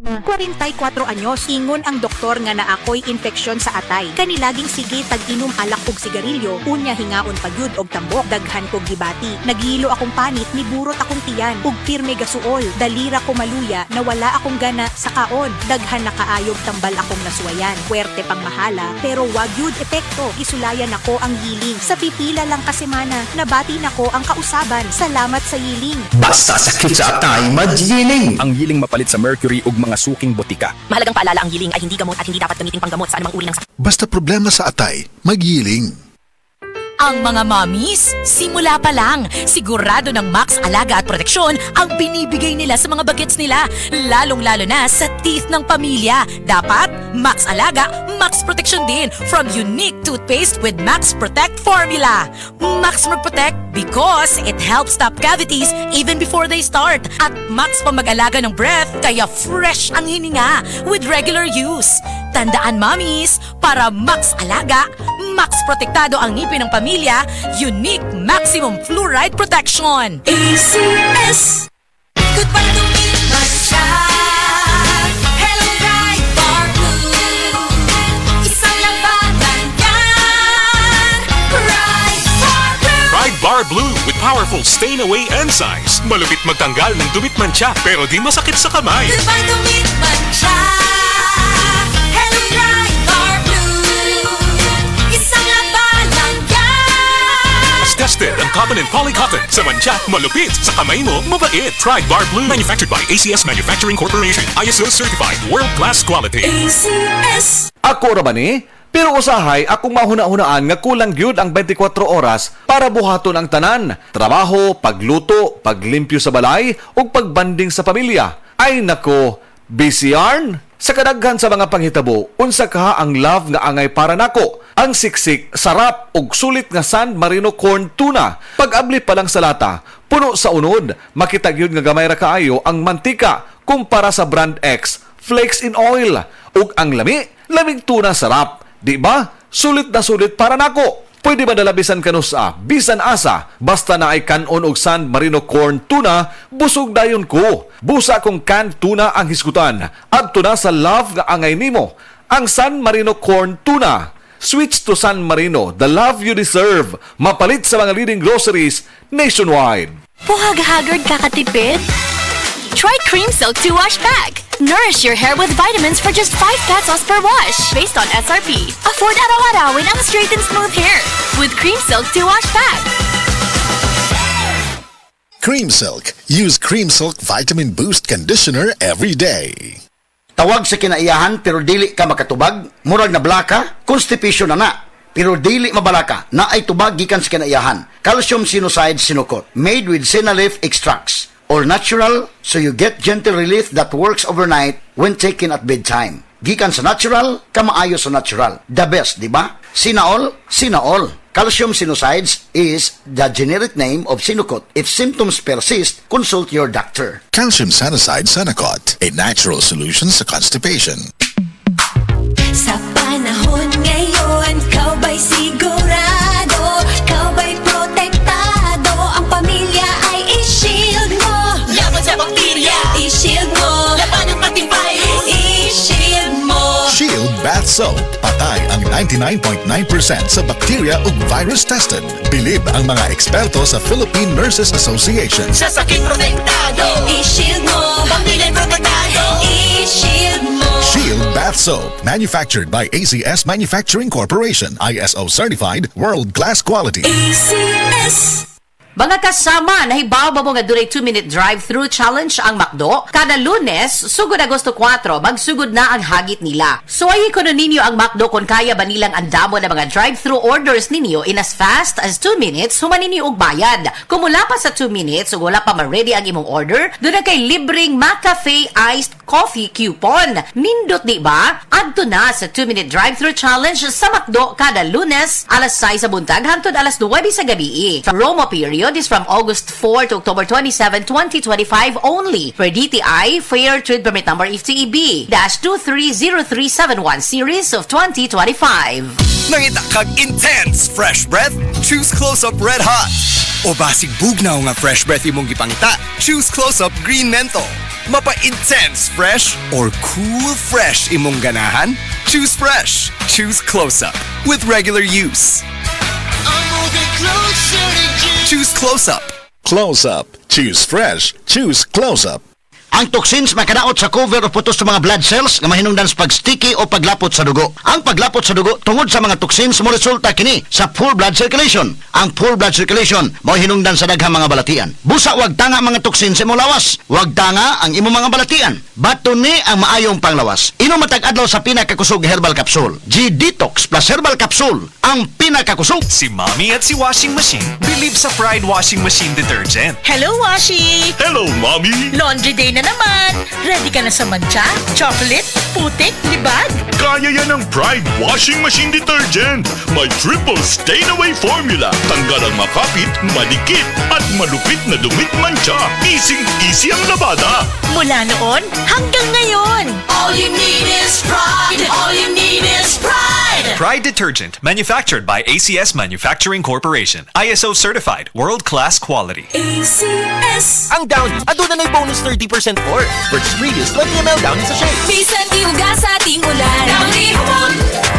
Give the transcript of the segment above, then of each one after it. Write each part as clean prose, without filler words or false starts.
44 anyos, ingon ang doktor nga na ako'y infeksyon sa atay. Kanilaging sige tag-inom alak og sigarilyo, unya hingaon pagyud og tambok, daghan kog gibati. Nagihilo akong panit, niburot akong tiyan, ug pirme gasuol. Dalira ko maluya, nawala akong gana sa kaon. Daghan nakaayog tambal akong nasuwayan. Puwerte pang mahala, pero wag yud epekto. Gisulayan ako ang yiling. Sa pipila lang ka semana, nabati nako ang kausaban. Salamat sa yiling. Basta sakit sa atay, magyiling. Ang yiling mapalit sa mercury ug mga suking botika. Mahalagang paalala, ang yiling ay hindi gamot at hindi dapat gamitin panggamot sa anumang uri ng sakit. Basta problema sa atay, magyiling. Ang mga mommies, simula pa lang, sigurado ng Max Alaga at Proteksyon ang binibigay nila sa mga bagets nila, lalong-lalo na sa teeth ng pamilya. Dapat, Max Alaga, Max Proteksyon din from unique toothpaste with Max Protect formula. Max Protect because it helps stop cavities even before they start. At Max pa mag-alaga ng breath, kaya fresh ang hininga with regular use. Tandaan, mommies, para Max Alaga, Max Protektado ang ngipin ng pamilya, unique maximum fluoride protection. ACS! Goodbye to me, Masya. Hello, Pride Bar Blue. Isang labanan yan. Pride Bar Blue. Pride Bar Blue with powerful stain-away enzymes. Malupit magtanggal ng dumit mancha pero di masakit sa kamay. Goodbye to me, Masya. Hello, Pride Bar Blue. Isang labanan yan. As tested ang cotton and polycotton. Sa mancha, malupit. Sa kamay mo, mabait. Pride Bar Blue. Manufactured by ACS Manufacturing Corporation. ISO certified. World-class quality. ACS. Ako ra ba ni? Pero usahay akong mahuna-hunaan nga kulang gyud ang 24 oras para buhaton ang tanan. Trabaho, pagluto, paglimpyo sa balay ug pagbanding sa pamilya. Ay nako, busy yarn. Sa kadaghan sa mga panghitabo, unsa ka ang love nga angay para nako? Ang siksik, sarap ug sulit nga San Marino corn tuna. Pag-abli pa lang sa lata, puno sa unod, makita gyud nga gamay ra kaayo ang mantika kumpara sa brand X, flakes in oil. Ug ang lami, lamig tuna sarap. Di ba? Sulit na sulit para nako. Pwede ba dalabisan kanusa, bisan asa, basta na ay kanon og San Marino corn tuna, busog dayon ko. Busa kong canned tuna ang hisgutan. Adto na sa love nga angay nimo, ang San Marino corn tuna. Switch to San Marino, the love you deserve. Mapalit sa mga leading groceries nationwide. Puhag-hagard kakatipid? Try Cream Silk 2-Wash Bag. Nourish your hair with vitamins for just 5 pesos per wash. Based on SRP. Afford araw-arawin ang straight and smooth hair with Cream Silk 2-Wash Bag. Cream Silk. Use Cream Silk Vitamin Boost Conditioner every day. Tawag sa kinaiyahan pero dili ka makatubag. Murag na blaka, constipation na na. Pero dili mabalaka na ay tubag gikan sa kinaiyahan. Calcium Sinucide Sinukot. Made with Sinaleaf extracts. All natural, so you get gentle relief that works overnight when taken at bedtime. Gikan sa natural, kamaayo sa natural. The best, di ba? Sinaol, Sinaol. Calcium Sinucides is the generic name of Sinukot. If symptoms persist, consult your doctor. Calcium Sanicide Sanacot. A natural solution sa constipation. Sa panahon ngayon, kau ba'y sigurado? Kau ba'y protektado? Ang pamilya ay i-shield mo. Laban sa bakterya, i-shield mo. Laban ng pating virus, i-shield mo. Shield Bath Soap. Patay ang 99.9% sa bacteria ug virus tested. Bilib ang mga eksperto sa Philippine Nurses Association. Sa sakit protektado, i-shield mo. Pamilya protektado, i-shield mo. Shield Bath Soap. Manufactured by ACS Manufacturing Corporation. ISO certified, world-class quality. ACS. Mga kasama, nahibaw ba mo nga dunay 2-minute drive-thru challenge ang McDo? Kada Lunes, sugod Agosto 4, magsugod na ang hagit nila. So ay kuno ninyo ang McDo kung kaya ba nilang andamo na mga drive-thru orders ninyo in as fast as 2 minutes, human ninyo og bayad. Kung mula pa sa 2 minutes, ug wala pa ma-ready ang imong order, doon na kay libreng McCafe Iced Coffee Coupon. Nindot di ba? Adto na sa 2-minute drive-thru challenge sa McDo kada Lunes, alas 6 sa buntag, hangtod alas 9 sa gabi. Sa promo period is from August 4 to October 27, 2025 only. For DTI, Fair Trade Permit Number FTEB -230371 Series of 2025. Nangita kag intense fresh breath? Choose Close-Up Red Hot. O basig bugnaw nga fresh breath imong gipangita? Choose Close-Up Green Menthol. Mapa-intense fresh or cool fresh imong ganahan? Choose fresh. Choose Close-Up with regular use. Choose Close-Up. Close-Up. Choose fresh. Choose Close-Up. Ang toxins makadaot sa cover o putos sa mga blood cells nga mahinungdan sa pagsticky o paglapot sa dugo. Ang paglapot sa dugo tungod sa mga toxins mo resulta kini sa full blood circulation. Ang full blood circulation mao hinungdan sa daghang mga balatian. Busa wag tanga mga toxins sa imong lawas. Wag tanga ang imong mga balatian. Bato ni ang maayong panglawas. Inom matag adlaw sa pinakakusog herbal capsule. G-Detox plus herbal capsule ang pinakakusog. Si Mommy at si Washing Machine believe sa Pride Washing Machine Detergent. Hello, Washi! Hello, Mommy! Laundry day na naman! Ready ka na sa mancha, chocolate, putik, libag? Kaya yan ang Pride Washing Machine Detergent. May triple stain-away formula. Tanggal ang makapit, madikit, at malupit na dumit mancha. Easy ang labada. Mula noon hanggang ngayon. All you need is pride. All you need is pride. Pride Detergent, manufactured by ACS Manufacturing Corporation. ISO certified, world-class quality. ACS. Ang Downy, aduna na'y bonus 30% for versus previous 20ml Downy sa shake. Bisan iuga sa ating ulan. Downy humot.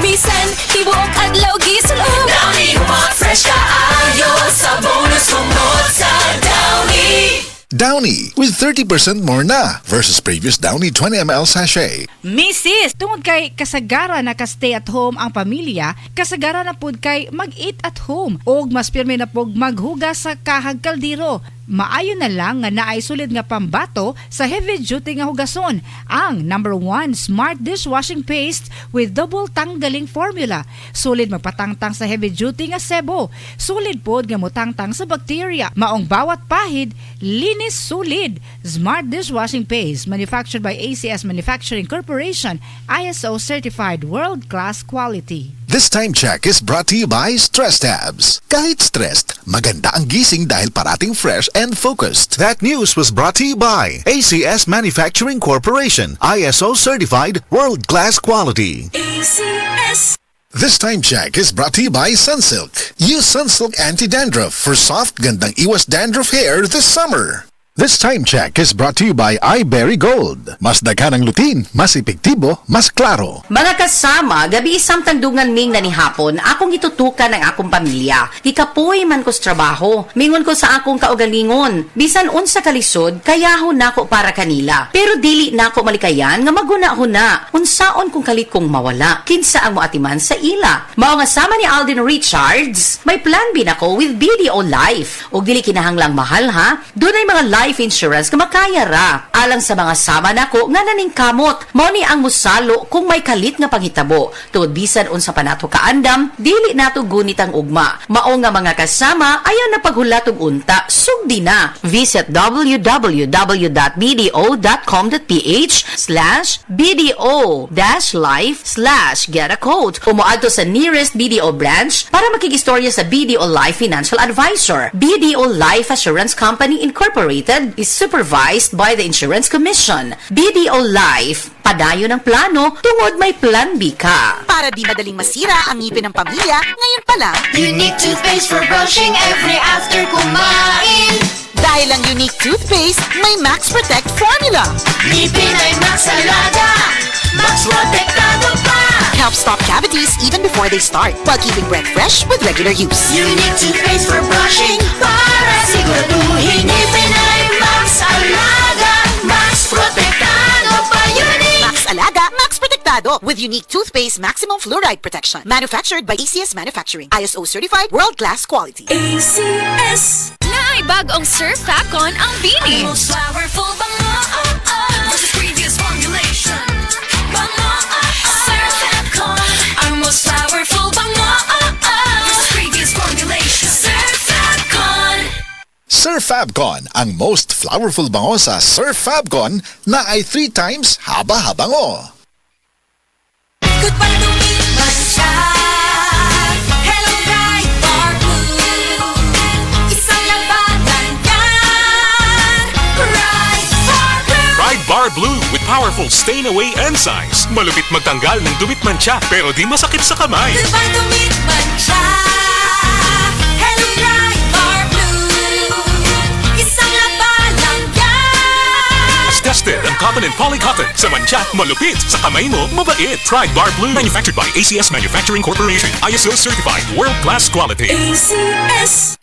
Bisan tibuok adlaw gisulog. Downy humot. Fresh kaayo sa bonus humot sa Downy. Downy with 30% more na versus previous Downy 20ml sachet. Mrs. Tungod kay kasagara na ka-stay at home ang pamilya, kasagara na pud kay mag-eat at home og mas pirmi na pug maghugas sa kahag kaldero. Maayo na lang nga naay sulid nga pambato sa heavy duty nga hugason ang #1 Smart Dishwashing Paste with double tanggaling formula. Sulid magpatangtang sa heavy duty nga sebo. Sulid pod nga motangtang sa bacteria. Maong bawat pahid, linis sulid. Smart Dishwashing Paste manufactured by ACS Manufacturing Corporation, ISO certified world-class quality. This time check is brought to you by Stress Tabs. Kahit stressed, maganda ang gising dahil parating fresh and focused. That news was brought to you by ACS Manufacturing Corporation, ISO certified world-class quality. ACS. This time check is brought to you by Sunsilk. Use Sunsilk Anti-Dandruff for soft, gandang iwas dandruff hair this summer. This time check is brought to you by iBerry Gold. Mas daghan ang lutin, mas epektibo, mas klaro. Mga kasama, gabi isang tagdungan ming na ni hapon, akong itutukan ang akong pamilya. Hikapoy man ko sa trabaho, mingon ko sa akong kaugalingon. Bisan unsa kalisod, kayahon nako para kanila. Pero dili nako malikayan nga maguna-hon na. Unsaon kung kalit kong mawala. Kinsa ang moatiman sa ila. Mao nga sama ni Alden Richards, may plan B nako with BDO Life. Og dili kinahanglang mahal ha. Dunay mga life insurance nga makaya ra. Alang sa mga sama nako nga naning kamot, mao ni ang musalo kung may kalit nga panghitabo. Tungod bisan unsa pa nato kaandam, dili nato gunit ang ugma. Mao nga mga kasama ayaw na paghulatog unta, sugdi na. Visit www.bdo.com.ph/bdo-life/get a quote o moadto sa nearest BDO branch para makigistorya sa BDO Life Financial Advisor. BDO Life Assurance Company Incorporated is supervised by the Insurance Commission. BDO Life, padayo ng plano tungod may plan B ka. Para di madaling masira ang ngipin ng pamilya, ngayon pa lang, Unique toothpaste for brushing every after kumain. dahil ang unique toothpaste may Max Protect formula. Ngipin ay Max Alaga, Max Protektado pa. Helps stop cavities even before they start, while keeping breath fresh with regular use. Unique toothpaste for brushing para siguraduhin ngipin ay Max Alaga, Max Protektado pa. Unique Max Alaga, Max Protectado with unique toothpaste maximum fluoride protection. Manufactured by ACS Manufacturing, ISO certified world-class quality. ACS. Naibagong Surf Facon ang Bini. Ang most powerful bango versus previous formulation. Bango Surf Facon. Ang most powerful bango versus previous formulation. Surf Facon. Surf Fabcon, ang most flowerful bango sa Surf Fabcon na ay 3 times haba-habango. Good para lumimasya. Hello, Bright Bar Blue. Isang labanan yan. Bright Bar Blue. Pride Bar Bar Blue with powerful stain-away enzymes. Malupit magtanggal ng dumit mancha pero di masakit sa kamay. Goodbye, dumit mancha. Hello, Pride Bar Blue. Isang labalang yan. As tested ang cotton and polycotton. Sa mancha, malupit. Sa kamay mo, mabait. Pride Bar Blue. Manufactured by ACS Manufacturing Corporation. ISO certified. World-class quality. ACS.